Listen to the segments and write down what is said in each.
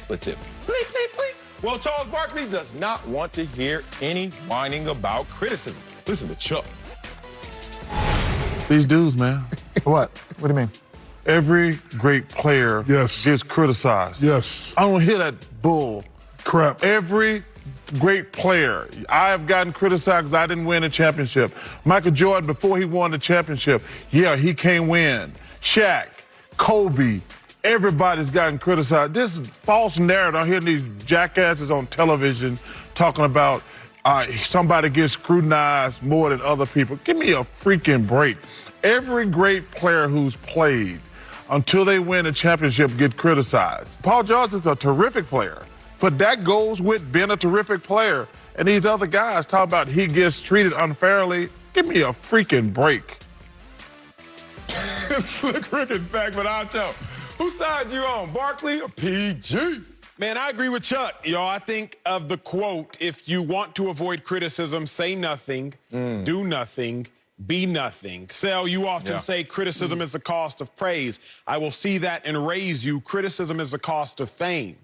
expletive. Bleep, bleep, bleep. Well, Charles Barkley does not want to hear any whining about criticism. Listen to Chuck. These dudes, man. What? What do you mean? Every great player gets criticized. Yes. I don't hear that bull Crap. Every great player. I have gotten criticized because I didn't win a championship. Michael Jordan, before he won the championship, he can't win. Shaq, Kobe, everybody's gotten criticized. This is false narrative. I'm hearing these jackasses on television talking about somebody gets scrutinized more than other people. Give me a freaking break. Every great player who's played until they win a championship get criticized. Paul George is a terrific player, but that goes with being a terrific player. And these other guys talk about he gets treated unfairly. Give me a freaking break. Slick Rick is back with Acho. Whose side you on, Barkley or PG? Man, I agree with Chuck. I think of the quote, if you want to avoid criticism, say nothing, do nothing, be nothing. Sal, you often say criticism is the cost of praise. I will see that and raise you. Criticism is the cost of fame.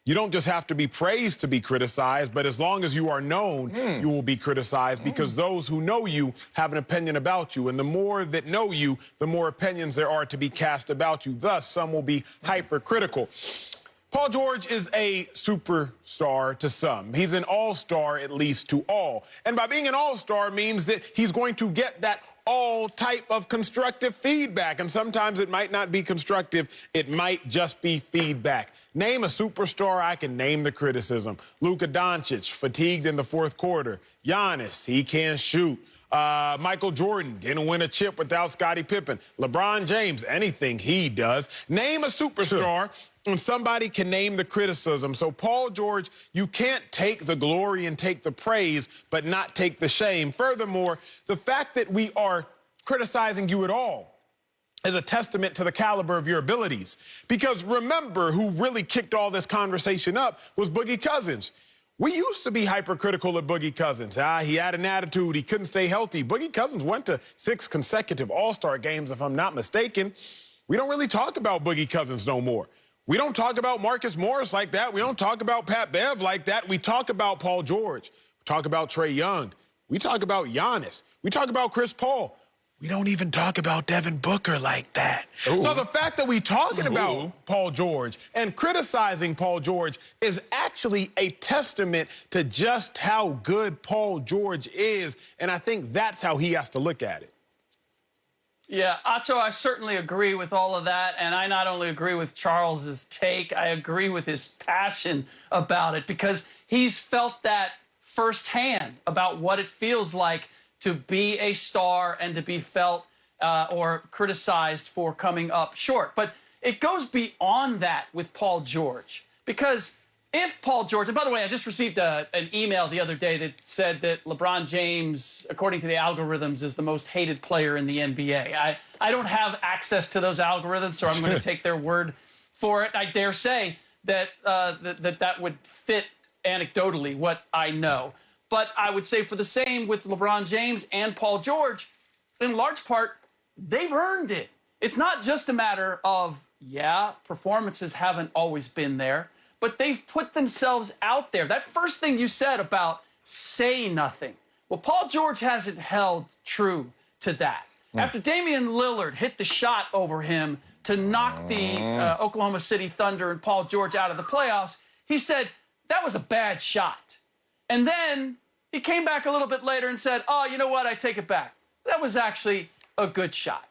You don't just have to be praised to be criticized, but as long as you are known, you will be criticized because those who know you have an opinion about you. And the more that know you, the more opinions there are to be cast about you. Thus, some will be hypercritical. Paul George is a superstar to some. He's an all-star, at least to all. And by being an all-star means that he's going to get that all type of constructive feedback. And sometimes it might not be constructive. It might just be feedback. Name a superstar, I can name the criticism. Luka Doncic, fatigued in the fourth quarter. Giannis, he can't shoot. Michael Jordan didn't win a chip without Scottie Pippen. LeBron James, anything he does. Name a superstar, and somebody can name the criticism. So, Paul George, you can't take the glory and take the praise, but not take the shame. Furthermore, the fact that we are criticizing you at all is a testament to the caliber of your abilities. Because remember, who really kicked all this conversation up was Boogie Cousins. We used to be hypercritical of Boogie Cousins. He had an attitude. He couldn't stay healthy. Boogie Cousins went to 6 consecutive All-Star games, if I'm not mistaken. We don't really talk about Boogie Cousins no more. We don't talk about Marcus Morris like that. We don't talk about Pat Bev like that. We talk about Paul George. We talk about Trae Young. We talk about Giannis. We talk about Chris Paul. We don't even talk about Devin Booker like that. Ooh. So the fact that we're talking about Paul George and criticizing Paul George is actually a testament to just how good Paul George is, and I think that's how he has to look at it. Yeah, Acho, I certainly agree with all of that, and I not only agree with Charles's take, I agree with his passion about it because he's felt that firsthand about what it feels like to be a star and to be felt or criticized for coming up short. But it goes beyond that with Paul George. Because if Paul George, and by the way, I just received an email the other day that said that LeBron James, according to the algorithms, is the most hated player in the NBA. I don't have access to those algorithms, so I'm going to take their word for it. I dare say that that would fit anecdotally what I know. But I would say for the same with LeBron James and Paul George, in large part, they've earned it. It's not just a matter of, performances haven't always been there, but they've put themselves out there. That first thing you said about say nothing. Well, Paul George hasn't held true to that. After Damian Lillard hit the shot over him to knock the Oklahoma City Thunder and Paul George out of the playoffs, he said, that was a bad shot. And then he came back a little bit later and said, oh, you know what? I take it back. That was actually a good shot.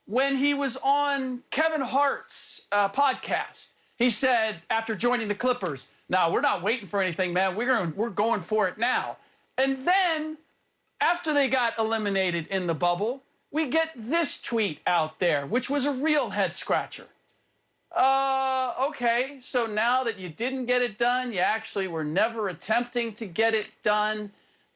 When he was on Kevin Hart's podcast, he said, after joining the Clippers, no, we're not waiting for anything, man. We're going for it now. And then after they got eliminated in the bubble, we get this tweet out there, which was a real head scratcher. Okay, so now that you didn't get it done, you actually were never attempting to get it done.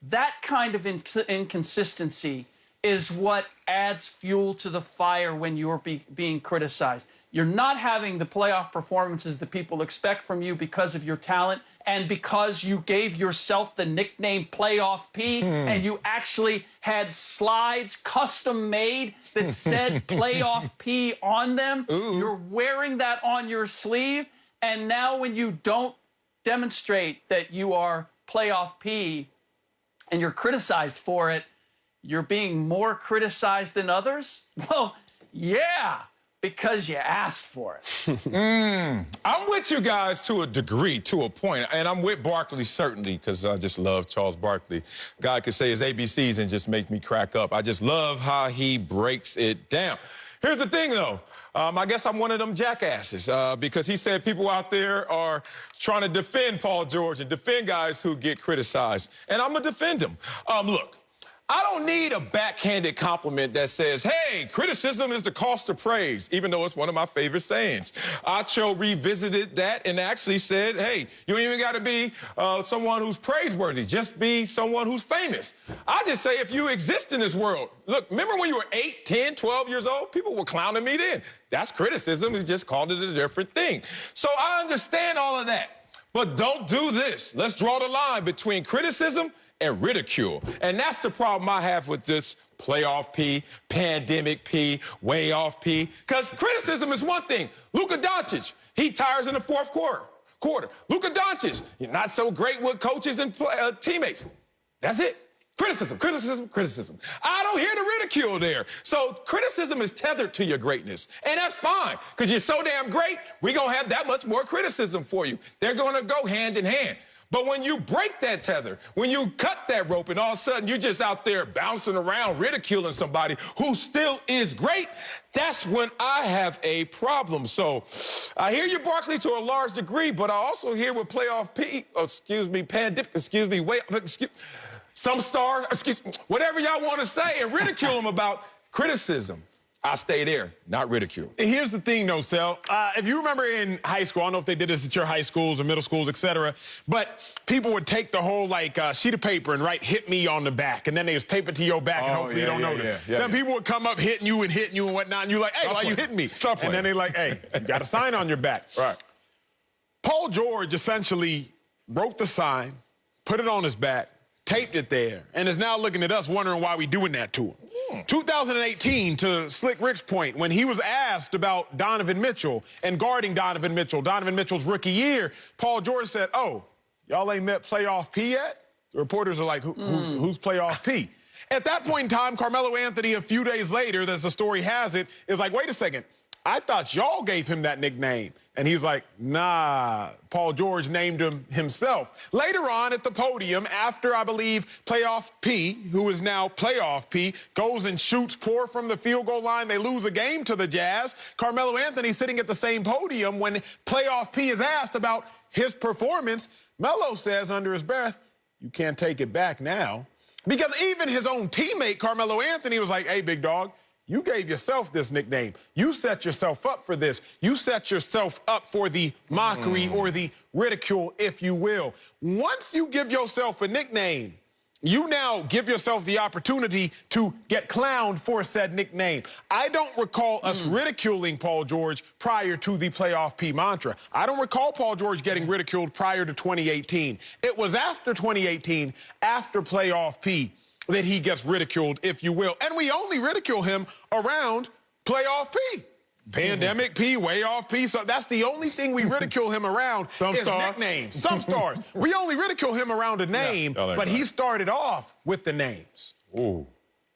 That kind of inconsistency is what adds fuel to the fire when you're being criticized. You're not having the playoff performances that people expect from you because of your talent and because you gave yourself the nickname Playoff P and you actually had slides custom made that said Playoff P on them. You're wearing that on your sleeve. And now when you don't demonstrate that you are playoff P and you're criticized for it, you're being more criticized than others? Well, yeah, because you asked for it. I'm with you guys to a degree, to a point, and I'm with Barkley certainly because I just love Charles Barkley. God could say his ABCs and just make me crack up. I just love how he breaks it down. Here's the thing, though. I guess I'm one of them jackasses because he said people out there are trying to defend Paul George and defend guys who get criticized, and I'm going to defend him. Look. I don't need a backhanded compliment that says, hey, criticism is the cost of praise, even though it's one of my favorite sayings. Acho revisited that and actually said, hey, you don't even got to be someone who's praiseworthy. Just be someone who's famous. I just say if you exist in this world. Look, remember when you were 8, 10, 12 years old? People were clowning me then. That's criticism. We just called it a different thing. So I understand all of that. But don't do this. Let's draw the line between criticism and ridicule. And that's the problem I have with this playoff P, pandemic P, way off P. Because criticism is one thing. Luka Doncic, he tires in the fourth quarter. Luka Doncic, you're not so great with coaches and teammates. That's it. Criticism, criticism, criticism. I don't hear the ridicule there. So criticism is tethered to your greatness. And that's fine, because you're so damn great, we're going to have that much more criticism for you. They're going to go hand in hand. But when you break that tether, when you cut that rope, and all of a sudden you're just out there bouncing around, ridiculing somebody who still is great, that's when I have a problem. So I hear you, Barkley, to a large degree, but I also hear with playoff P, some star, whatever y'all want to say, and ridicule them about criticism. I stay there, not ridicule. Here's the thing, though, Sel. If you remember in high school, I don't know if they did this at your high schools or middle schools, etc., but people would take the whole, sheet of paper and write, hit me on the back, and then they just tape it to your back, and hopefully you don't notice. Then people would come up hitting you and whatnot, and you're like, hey, why you hitting me? And then they're like, hey, you got a sign on your back. Right. Paul George essentially broke the sign, put it on his back, taped it there, and is now looking at us wondering why we doing that to him. 2018, to Slick Rick's point, when he was asked about Donovan Mitchell and guarding Donovan Mitchell's rookie year, Paul George said, oh, y'all ain't met playoff P yet? The reporters are like, who's playoff P? At that point in time, Carmelo Anthony, a few days later, as the story has it, is like, wait a second, I thought y'all gave him that nickname. And he's like, nah, Paul George named him himself. Later on at the podium, after, I believe, playoff P, who is now playoff P, goes and shoots poor from the field goal line. They lose a game to the Jazz. Carmelo Anthony sitting at the same podium when playoff P is asked about his performance. Melo says under his breath, you can't take it back now. Because even his own teammate, Carmelo Anthony, was like, hey, big dog, you gave yourself this nickname. You set yourself up for this. You set yourself up for the mockery or the ridicule, if you will. Once you give yourself a nickname, you now give yourself the opportunity to get clowned for said nickname. I don't recall us ridiculing Paul George prior to the playoff P mantra. I don't recall Paul George getting ridiculed prior to 2018. It was after 2018, after playoff P, that he gets ridiculed, if you will. And we only ridicule him around playoff P. Pandemic P, way off P. So that's the only thing we ridicule him around is nicknames. Some stars. We only ridicule him around a name, but he started off with the names. Ooh.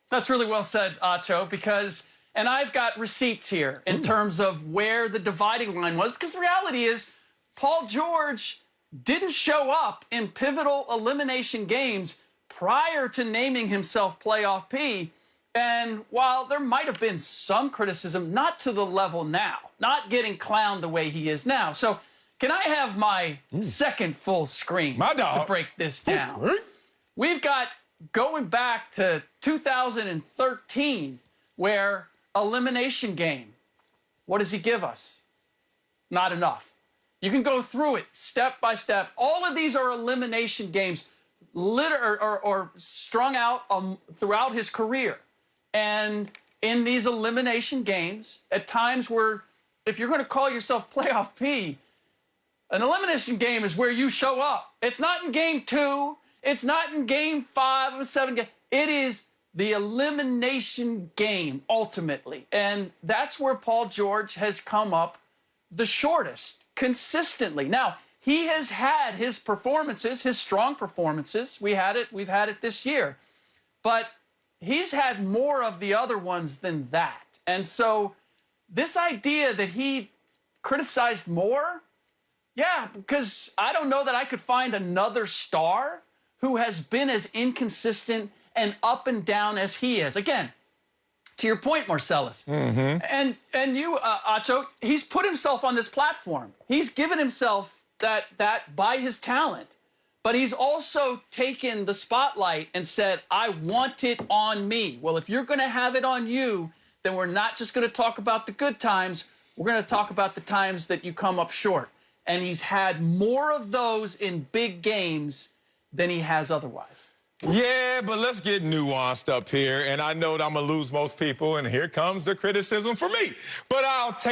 That's really well said, Acho, because, and I've got receipts here in terms of where the dividing line was, because the reality is Paul George didn't show up in pivotal elimination games prior to naming himself playoff P. And while there might have been some criticism, not to the level now, not getting clowned the way he is now. So can I have my second full screen to break this down? We've got going back to 2013, where elimination game, what does he give us? Not enough. You can go through it step by step. All of these are elimination games or strung out throughout his career. And in these elimination games, at times where, if you're going to call yourself playoff P, an elimination game is where you show up. It's not in game 2. It's not in game 5 of a 7 game. It is the elimination game, ultimately. And that's where Paul George has come up the shortest. consistently. Now, he has had his performances, his strong performances. We've had it this year. But he's had more of the other ones than that. And so this idea that he criticized more, yeah, because I don't know that I could find another star who has been as inconsistent and up and down as he is. Again, to your point, Marcellus, and you, Acho, he's put himself on this platform. He's given himself that by his talent. But he's also taken the spotlight and said, I want it on me. Well, if you're going to have it on you, then we're not just going to talk about the good times. We're going to talk about the times that you come up short. And he's had more of those in big games than he has otherwise. Yeah, but let's get nuanced up here. And I know that I'm going to lose most people, and here comes the criticism for me. But I'll take